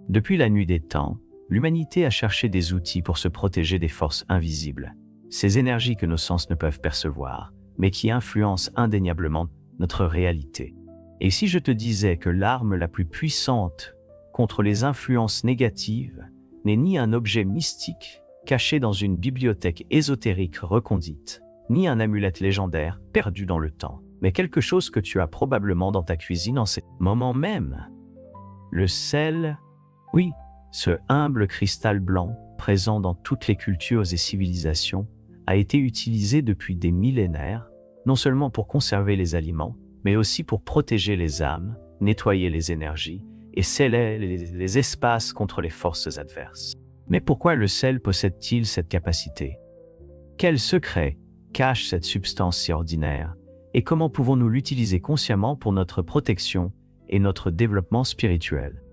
Depuis la nuit des temps, l'humanité a cherché des outils pour se protéger des forces invisibles, ces énergies que nos sens ne peuvent percevoir, mais qui influencent indéniablement notre réalité. Et si je te disais que l'arme la plus puissante contre les influences négatives n'est ni un objet mystique caché dans une bibliothèque ésotérique recondite, ni un amulette légendaire perdu dans le temps, mais quelque chose que tu as probablement dans ta cuisine en ce moment même. Le sel, oui, ce humble cristal blanc, présent dans toutes les cultures et civilisations, a été utilisé depuis des millénaires, non seulement pour conserver les aliments, mais aussi pour protéger les âmes, nettoyer les énergies et sceller les espaces contre les forces adverses. Mais pourquoi le sel possède-t-il cette capacité? Quel secret cache cette substance si ordinaire? Et comment pouvons-nous l'utiliser consciemment pour notre protection et notre développement spirituel?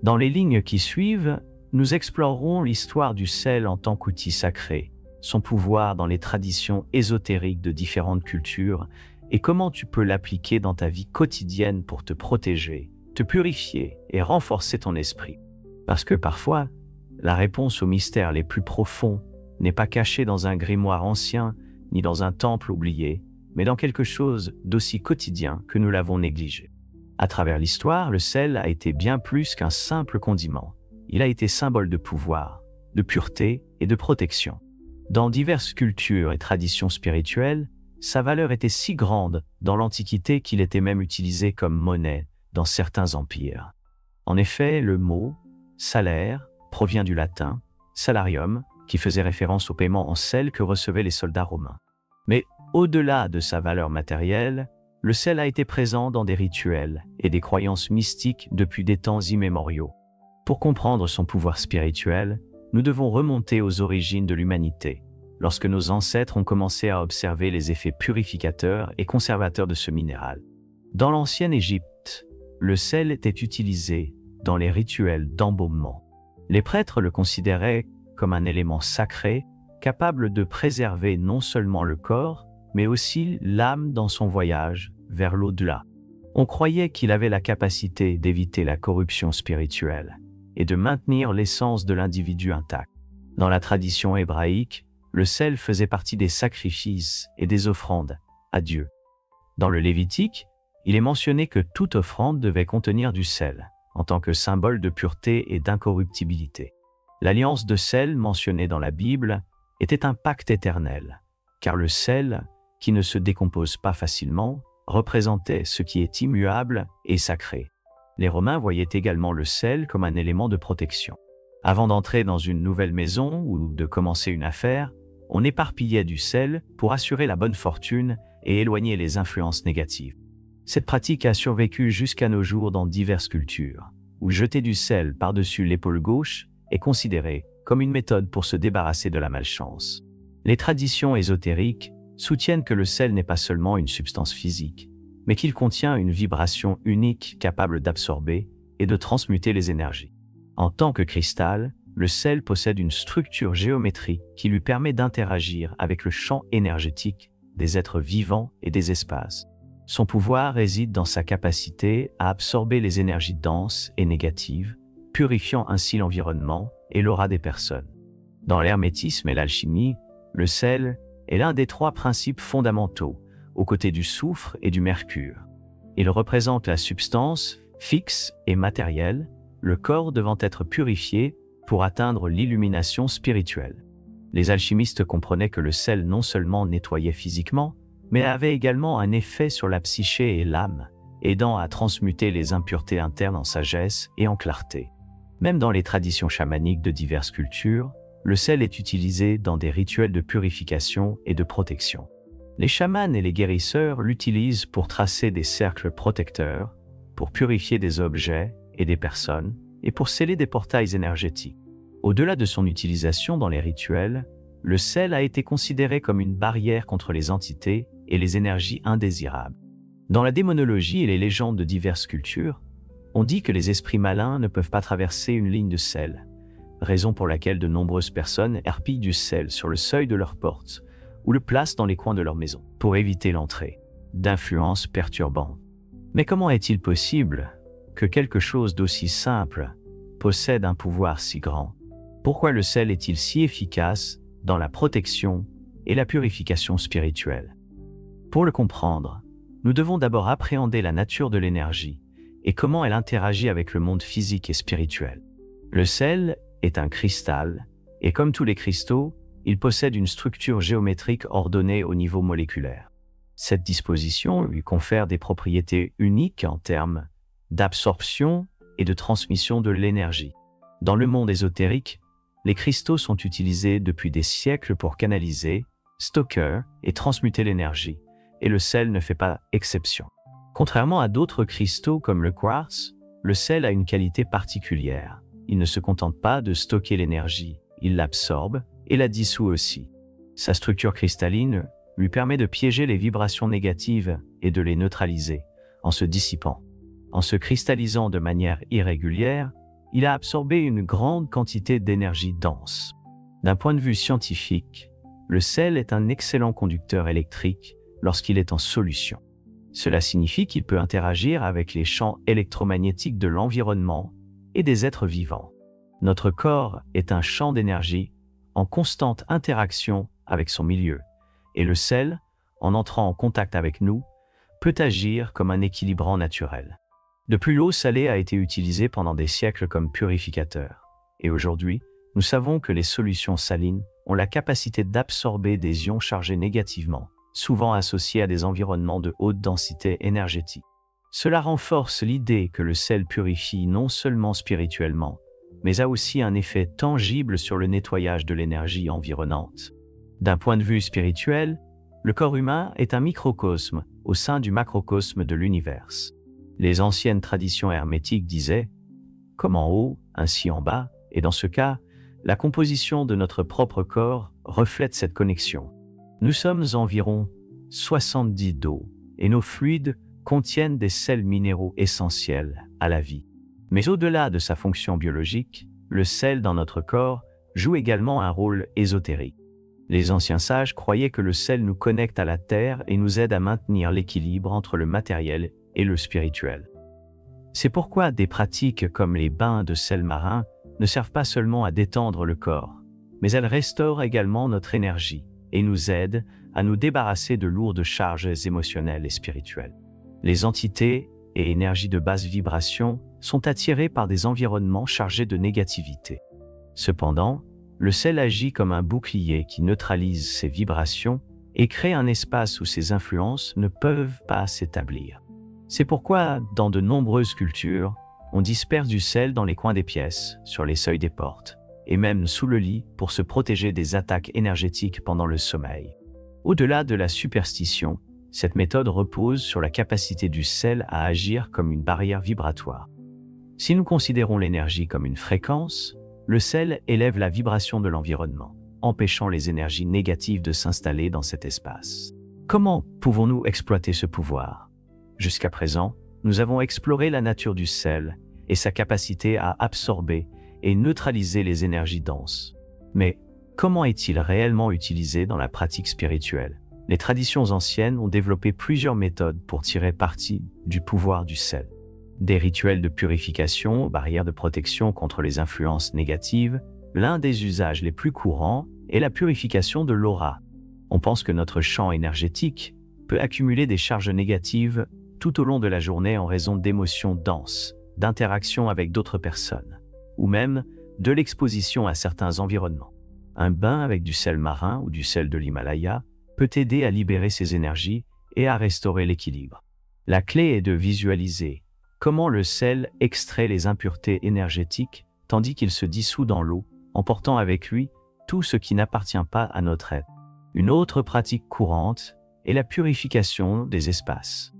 Dans les lignes qui suivent, nous explorerons l'histoire du sel en tant qu'outil sacré, son pouvoir dans les traditions ésotériques de différentes cultures et comment tu peux l'appliquer dans ta vie quotidienne pour te protéger, te purifier et renforcer ton esprit. Parce que parfois, la réponse aux mystères les plus profonds n'est pas cachée dans un grimoire ancien ni dans un temple oublié, mais dans quelque chose d'aussi quotidien que nous l'avons négligé. À travers l'histoire, le sel a été bien plus qu'un simple condiment. Il a été symbole de pouvoir, de pureté et de protection. Dans diverses cultures et traditions spirituelles, sa valeur était si grande dans l'Antiquité qu'il était même utilisé comme monnaie dans certains empires. En effet, le mot « salaire » provient du latin « salarium » qui faisait référence au paiement en sel que recevaient les soldats romains. Mais au-delà de sa valeur matérielle, le sel a été présent dans des rituels et des croyances mystiques depuis des temps immémoriaux. Pour comprendre son pouvoir spirituel, nous devons remonter aux origines de l'humanité, lorsque nos ancêtres ont commencé à observer les effets purificateurs et conservateurs de ce minéral. Dans l'ancienne Égypte, le sel était utilisé dans les rituels d'embaumement. Les prêtres le considéraient comme un élément sacré, capable de préserver non seulement le corps, mais aussi l'âme dans son voyage vers l'au-delà. On croyait qu'il avait la capacité d'éviter la corruption spirituelle et de maintenir l'essence de l'individu intact. Dans la tradition hébraïque, le sel faisait partie des sacrifices et des offrandes à Dieu. Dans le Lévitique, il est mentionné que toute offrande devait contenir du sel, en tant que symbole de pureté et d'incorruptibilité. L'alliance de sel mentionnée dans la Bible était un pacte éternel, car le sel, qui ne se décompose pas facilement, représentait ce qui est immuable et sacré. Les Romains voyaient également le sel comme un élément de protection. Avant d'entrer dans une nouvelle maison ou de commencer une affaire, on éparpillait du sel pour assurer la bonne fortune et éloigner les influences négatives. Cette pratique a survécu jusqu'à nos jours dans diverses cultures, où jeter du sel par-dessus l'épaule gauche est considéré comme une méthode pour se débarrasser de la malchance. Les traditions ésotériques soutiennent que le sel n'est pas seulement une substance physique, mais qu'il contient une vibration unique capable d'absorber et de transmuter les énergies. En tant que cristal, le sel possède une structure géométrique qui lui permet d'interagir avec le champ énergétique des êtres vivants et des espaces. Son pouvoir réside dans sa capacité à absorber les énergies denses et négatives, purifiant ainsi l'environnement et l'aura des personnes. Dans l'hermétisme et l'alchimie, le sel est l'un des trois principes fondamentaux, aux côtés du soufre et du mercure. Il représente la substance fixe et matérielle, le corps devant être purifié pour atteindre l'illumination spirituelle. Les alchimistes comprenaient que le sel non seulement nettoyait physiquement, mais avait également un effet sur la psyché et l'âme, aidant à transmuter les impuretés internes en sagesse et en clarté. Même dans les traditions chamaniques de diverses cultures, le sel est utilisé dans des rituels de purification et de protection. Les chamans et les guérisseurs l'utilisent pour tracer des cercles protecteurs, pour purifier des objets et des personnes, et pour sceller des portails énergétiques. Au-delà de son utilisation dans les rituels, le sel a été considéré comme une barrière contre les entités et les énergies indésirables. Dans la démonologie et les légendes de diverses cultures, on dit que les esprits malins ne peuvent pas traverser une ligne de sel, raison pour laquelle de nombreuses personnes herpillent du sel sur le seuil de leur porte ou le placent dans les coins de leur maison pour éviter l'entrée d'influences perturbantes. Mais comment est-il possible que quelque chose d'aussi simple possède un pouvoir si grand? Pourquoi le sel est-il si efficace dans la protection et la purification spirituelle? Pour le comprendre, nous devons d'abord appréhender la nature de l'énergie et comment elle interagit avec le monde physique et spirituel. Le sel est un cristal, et comme tous les cristaux, il possède une structure géométrique ordonnée au niveau moléculaire. Cette disposition lui confère des propriétés uniques en termes d'absorption et de transmission de l'énergie. Dans le monde ésotérique, les cristaux sont utilisés depuis des siècles pour canaliser, stocker et transmuter l'énergie, et le sel ne fait pas exception. Contrairement à d'autres cristaux comme le quartz, le sel a une qualité particulière. Il ne se contente pas de stocker l'énergie, il l'absorbe et la dissout aussi. Sa structure cristalline lui permet de piéger les vibrations négatives et de les neutraliser en se dissipant. En se cristallisant de manière irrégulière, il a absorbé une grande quantité d'énergie dense. D'un point de vue scientifique, le sel est un excellent conducteur électrique lorsqu'il est en solution. Cela signifie qu'il peut interagir avec les champs électromagnétiques de l'environnement et des êtres vivants. Notre corps est un champ d'énergie en constante interaction avec son milieu, et le sel, en entrant en contact avec nous, peut agir comme un équilibrant naturel. De plus, l'eau salée a été utilisée pendant des siècles comme purificateur, et aujourd'hui, nous savons que les solutions salines ont la capacité d'absorber des ions chargés négativement, souvent associés à des environnements de haute densité énergétique. Cela renforce l'idée que le sel purifie non seulement spirituellement, mais a aussi un effet tangible sur le nettoyage de l'énergie environnante. D'un point de vue spirituel, le corps humain est un microcosme au sein du macrocosme de l'univers. Les anciennes traditions hermétiques disaient « comme en haut, ainsi en bas », et dans ce cas, la composition de notre propre corps reflète cette connexion. Nous sommes environ 70 d'eau, et nos fluides contiennent des sels minéraux essentiels à la vie. Mais au-delà de sa fonction biologique, le sel dans notre corps joue également un rôle ésotérique. Les anciens sages croyaient que le sel nous connecte à la terre et nous aide à maintenir l'équilibre entre le matériel et le spirituel. C'est pourquoi des pratiques comme les bains de sel marin ne servent pas seulement à détendre le corps, mais elles restaurent également notre énergie et nous aident à nous débarrasser de lourdes charges émotionnelles et spirituelles. Les entités et énergies de basse vibration sont attirées par des environnements chargés de négativité. Cependant, le sel agit comme un bouclier qui neutralise ces vibrations et crée un espace où ces influences ne peuvent pas s'établir. C'est pourquoi, dans de nombreuses cultures, on disperse du sel dans les coins des pièces, sur les seuils des portes, et même sous le lit pour se protéger des attaques énergétiques pendant le sommeil. Au-delà de la superstition, cette méthode repose sur la capacité du sel à agir comme une barrière vibratoire. Si nous considérons l'énergie comme une fréquence, le sel élève la vibration de l'environnement, empêchant les énergies négatives de s'installer dans cet espace. Comment pouvons-nous exploiter ce pouvoir? Jusqu'à présent, nous avons exploré la nature du sel et sa capacité à absorber et neutraliser les énergies denses. Mais comment est-il réellement utilisé dans la pratique spirituelle? Les traditions anciennes ont développé plusieurs méthodes pour tirer parti du pouvoir du sel. Des rituels de purification, barrières de protection contre les influences négatives, l'un des usages les plus courants est la purification de l'aura. On pense que notre champ énergétique peut accumuler des charges négatives tout au long de la journée en raison d'émotions denses, d'interactions avec d'autres personnes, ou même de l'exposition à certains environnements. Un bain avec du sel marin ou du sel de l'Himalaya peut aider à libérer ces énergies et à restaurer l'équilibre. La clé est de visualiser comment le sel extrait les impuretés énergétiques tandis qu'il se dissout dans l'eau, emportant avec lui tout ce qui n'appartient pas à notre être. Une autre pratique courante est la purification des espaces.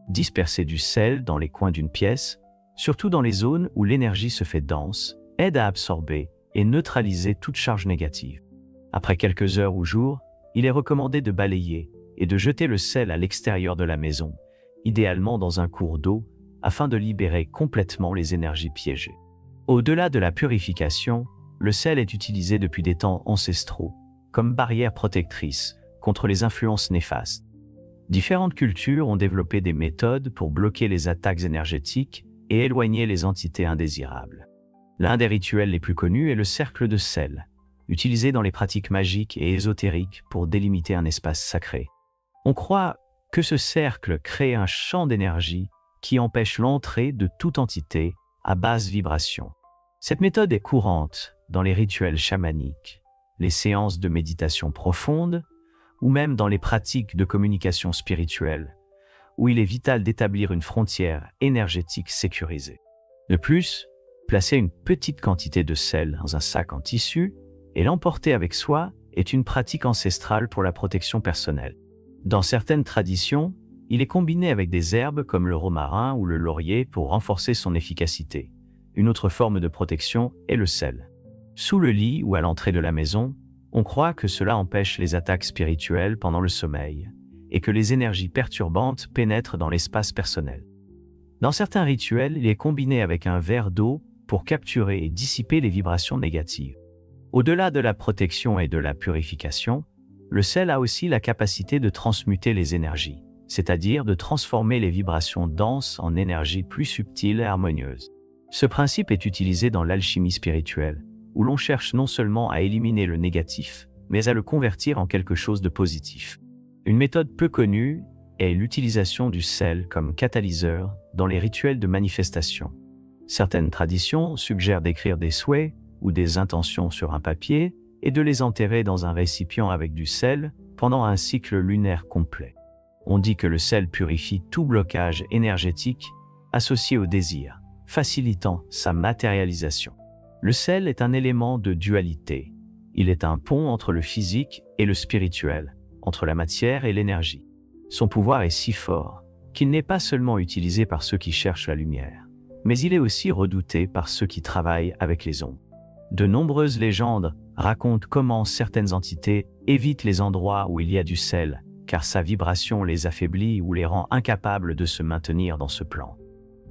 Disperser du sel dans les coins d'une pièce, surtout dans les zones où l'énergie se fait dense, aide à absorber et neutraliser toute charge négative. Après quelques heures ou jours, il est recommandé de balayer et de jeter le sel à l'extérieur de la maison, idéalement dans un cours d'eau, afin de libérer complètement les énergies piégées. Au-delà de la purification, le sel est utilisé depuis des temps ancestraux, comme barrière protectrice contre les influences néfastes. Différentes cultures ont développé des méthodes pour bloquer les attaques énergétiques et éloigner les entités indésirables. L'un des rituels les plus connus est le cercle de sel, utilisé dans les pratiques magiques et ésotériques pour délimiter un espace sacré. On croit que ce cercle crée un champ d'énergie qui empêche l'entrée de toute entité à basse vibration. Cette méthode est courante dans les rituels chamaniques, les séances de méditation profonde ou même dans les pratiques de communication spirituelle, où il est vital d'établir une frontière énergétique sécurisée. De plus, placer une petite quantité de sel dans un sac en tissu et l'emporter avec soi est une pratique ancestrale pour la protection personnelle. Dans certaines traditions, il est combiné avec des herbes comme le romarin ou le laurier pour renforcer son efficacité. Une autre forme de protection est le sel. Sous le lit ou à l'entrée de la maison, on croit que cela empêche les attaques spirituelles pendant le sommeil et que les énergies perturbantes pénètrent dans l'espace personnel. Dans certains rituels, il est combiné avec un verre d'eau pour capturer et dissiper les vibrations négatives. Au-delà de la protection et de la purification, le sel a aussi la capacité de transmuter les énergies, c'est-à-dire de transformer les vibrations denses en énergies plus subtiles et harmonieuses. Ce principe est utilisé dans l'alchimie spirituelle, où l'on cherche non seulement à éliminer le négatif, mais à le convertir en quelque chose de positif. Une méthode peu connue est l'utilisation du sel comme catalyseur dans les rituels de manifestation. Certaines traditions suggèrent d'écrire des souhaits ou des intentions sur un papier et de les enterrer dans un récipient avec du sel pendant un cycle lunaire complet. On dit que le sel purifie tout blocage énergétique associé au désir, facilitant sa matérialisation. Le sel est un élément de dualité. Il est un pont entre le physique et le spirituel, entre la matière et l'énergie. Son pouvoir est si fort qu'il n'est pas seulement utilisé par ceux qui cherchent la lumière, mais il est aussi redouté par ceux qui travaillent avec les ombres. De nombreuses légendes racontent comment certaines entités évitent les endroits où il y a du sel, car sa vibration les affaiblit ou les rend incapables de se maintenir dans ce plan.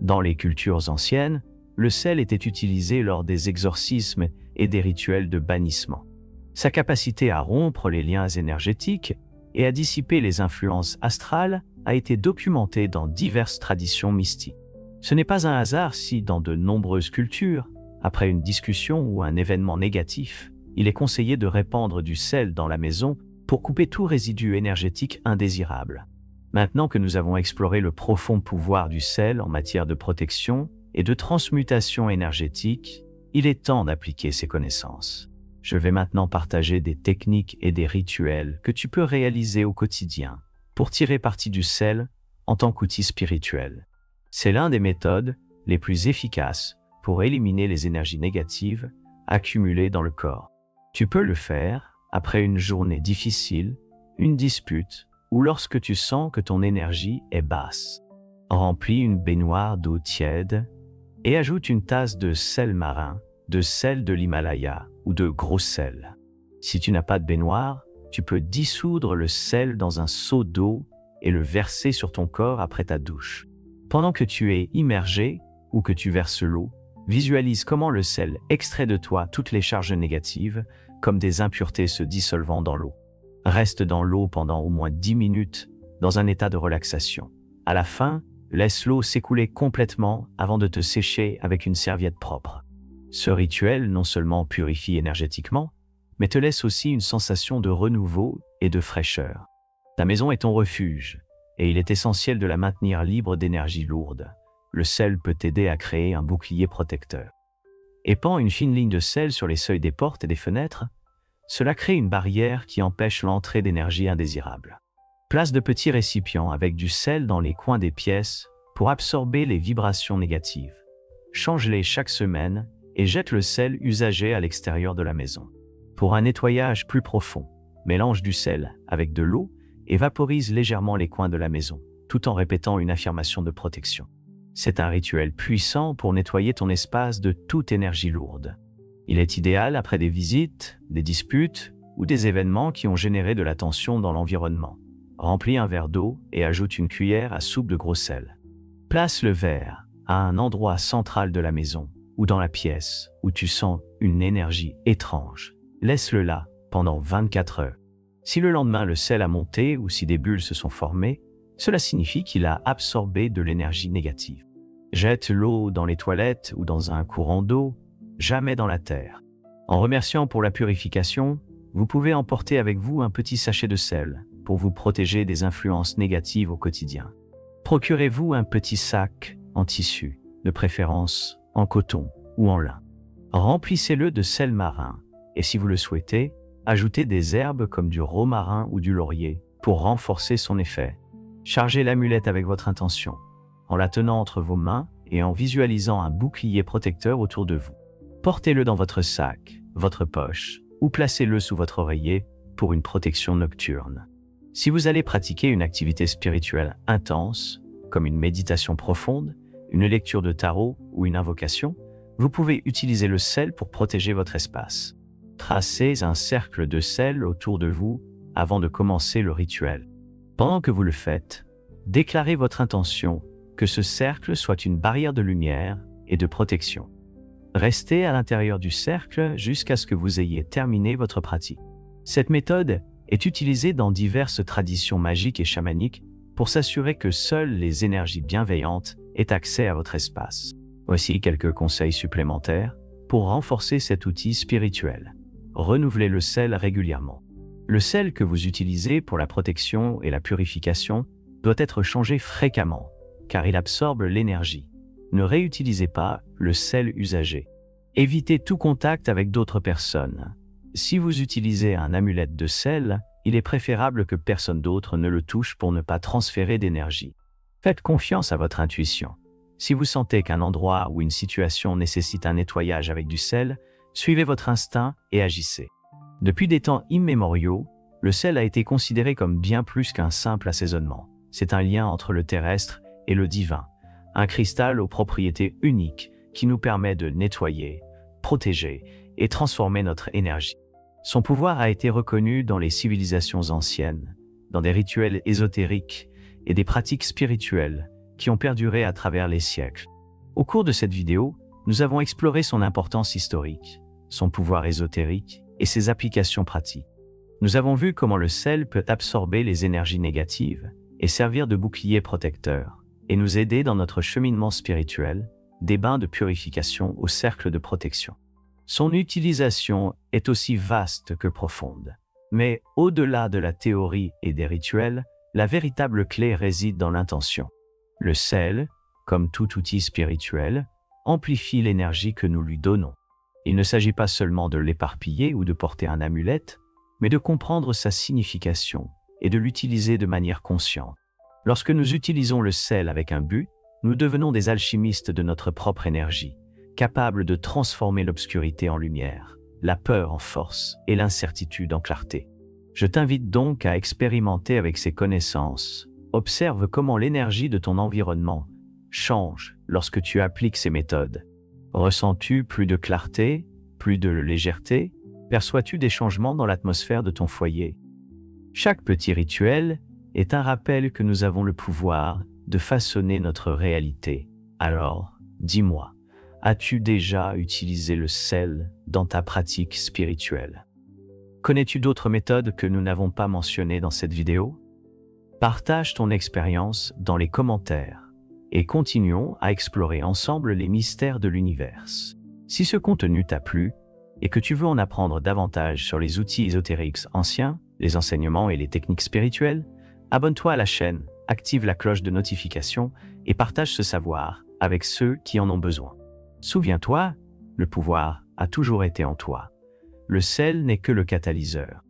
Dans les cultures anciennes, le sel était utilisé lors des exorcismes et des rituels de bannissement. Sa capacité à rompre les liens énergétiques et à dissiper les influences astrales a été documentée dans diverses traditions mystiques. Ce n'est pas un hasard si, dans de nombreuses cultures, après une discussion ou un événement négatif, il est conseillé de répandre du sel dans la maison pour couper tout résidu énergétique indésirable. Maintenant que nous avons exploré le profond pouvoir du sel en matière de protection et de transmutation énergétique, il est temps d'appliquer ces connaissances. Je vais maintenant partager des techniques et des rituels que tu peux réaliser au quotidien pour tirer parti du sel en tant qu'outil spirituel. C'est l'une des méthodes les plus efficaces pour éliminer les énergies négatives accumulées dans le corps. Tu peux le faire après une journée difficile, une dispute ou lorsque tu sens que ton énergie est basse. Remplis une baignoire d'eau tiède et ajoute une tasse de sel marin, de sel de l'Himalaya ou de gros sel. Si tu n'as pas de baignoire, tu peux dissoudre le sel dans un seau d'eau et le verser sur ton corps après ta douche. Pendant que tu es immergé ou que tu verses l'eau, visualise comment le sel extrait de toi toutes les charges négatives, comme des impuretés se dissolvant dans l'eau. Reste dans l'eau pendant au moins 10 minutes, dans un état de relaxation. À la fin, laisse l'eau s'écouler complètement avant de te sécher avec une serviette propre. Ce rituel non seulement purifie énergétiquement, mais te laisse aussi une sensation de renouveau et de fraîcheur. Ta maison est ton refuge, et il est essentiel de la maintenir libre d'énergie lourde. Le sel peut t'aider à créer un bouclier protecteur. Épand une fine ligne de sel sur les seuils des portes et des fenêtres. Cela crée une barrière qui empêche l'entrée d'énergie indésirable. Place de petits récipients avec du sel dans les coins des pièces pour absorber les vibrations négatives. Change-les chaque semaine et jette le sel usagé à l'extérieur de la maison. Pour un nettoyage plus profond, mélange du sel avec de l'eau et vaporise légèrement les coins de la maison, tout en répétant une affirmation de protection. C'est un rituel puissant pour nettoyer ton espace de toute énergie lourde. Il est idéal après des visites, des disputes ou des événements qui ont généré de la tension dans l'environnement. Remplis un verre d'eau et ajoute une cuillère à soupe de gros sel. Place le verre à un endroit central de la maison ou dans la pièce où tu sens une énergie étrange. Laisse-le là pendant 24 heures. Si le lendemain le sel a monté ou si des bulles se sont formées, cela signifie qu'il a absorbé de l'énergie négative. Jette l'eau dans les toilettes ou dans un courant d'eau jamais dans la terre. En remerciant pour la purification, vous pouvez emporter avec vous un petit sachet de sel pour vous protéger des influences négatives au quotidien. Procurez-vous un petit sac en tissu, de préférence en coton ou en lin. Remplissez-le de sel marin et si vous le souhaitez, ajoutez des herbes comme du romarin ou du laurier pour renforcer son effet. Chargez l'amulette avec votre intention, en la tenant entre vos mains et en visualisant un bouclier protecteur autour de vous. Portez-le dans votre sac, votre poche ou placez-le sous votre oreiller pour une protection nocturne. Si vous allez pratiquer une activité spirituelle intense, comme une méditation profonde, une lecture de tarot ou une invocation, vous pouvez utiliser le sel pour protéger votre espace. Tracez un cercle de sel autour de vous avant de commencer le rituel. Pendant que vous le faites, déclarez votre intention que ce cercle soit une barrière de lumière et de protection. Restez à l'intérieur du cercle jusqu'à ce que vous ayez terminé votre pratique. Cette méthode est utilisée dans diverses traditions magiques et chamaniques pour s'assurer que seules les énergies bienveillantes aient accès à votre espace. Voici quelques conseils supplémentaires pour renforcer cet outil spirituel. Renouvelez le sel régulièrement. Le sel que vous utilisez pour la protection et la purification doit être changé fréquemment, car il absorbe l'énergie. Ne réutilisez pas le sel usagé. Évitez tout contact avec d'autres personnes. Si vous utilisez un amulette de sel, il est préférable que personne d'autre ne le touche pour ne pas transférer d'énergie. Faites confiance à votre intuition. Si vous sentez qu'un endroit ou une situation nécessite un nettoyage avec du sel, suivez votre instinct et agissez. Depuis des temps immémoriaux, le sel a été considéré comme bien plus qu'un simple assaisonnement. C'est un lien entre le terrestre et le divin, un cristal aux propriétés uniques qui nous permet de nettoyer, protéger et transformer notre énergie. Son pouvoir a été reconnu dans les civilisations anciennes, dans des rituels ésotériques et des pratiques spirituelles qui ont perduré à travers les siècles. Au cours de cette vidéo, nous avons exploré son importance historique, son pouvoir ésotérique et ses applications pratiques. Nous avons vu comment le sel peut absorber les énergies négatives et servir de bouclier protecteur, et nous aider dans notre cheminement spirituel, des bains de purification au cercle de protection. Son utilisation est aussi vaste que profonde. Mais au-delà de la théorie et des rituels, la véritable clé réside dans l'intention. Le sel, comme tout outil spirituel, amplifie l'énergie que nous lui donnons. Il ne s'agit pas seulement de l'éparpiller ou de porter un amulette, mais de comprendre sa signification et de l'utiliser de manière consciente. Lorsque nous utilisons le sel avec un but, nous devenons des alchimistes de notre propre énergie, capables de transformer l'obscurité en lumière, la peur en force et l'incertitude en clarté. Je t'invite donc à expérimenter avec ces connaissances. Observe comment l'énergie de ton environnement change lorsque tu appliques ces méthodes. Ressens-tu plus de clarté, plus de légèreté? Perçois-tu des changements dans l'atmosphère de ton foyer? Chaque petit rituel est un rappel que nous avons le pouvoir de façonner notre réalité. Alors, dis-moi, as-tu déjà utilisé le sel dans ta pratique spirituelle? Connais-tu d'autres méthodes que nous n'avons pas mentionnées dans cette vidéo? Partage ton expérience dans les commentaires et continuons à explorer ensemble les mystères de l'univers. Si ce contenu t'a plu et que tu veux en apprendre davantage sur les outils ésotériques anciens, les enseignements et les techniques spirituelles, abonne-toi à la chaîne, active la cloche de notification et partage ce savoir avec ceux qui en ont besoin. Souviens-toi, le pouvoir a toujours été en toi. Le sel n'est que le catalyseur.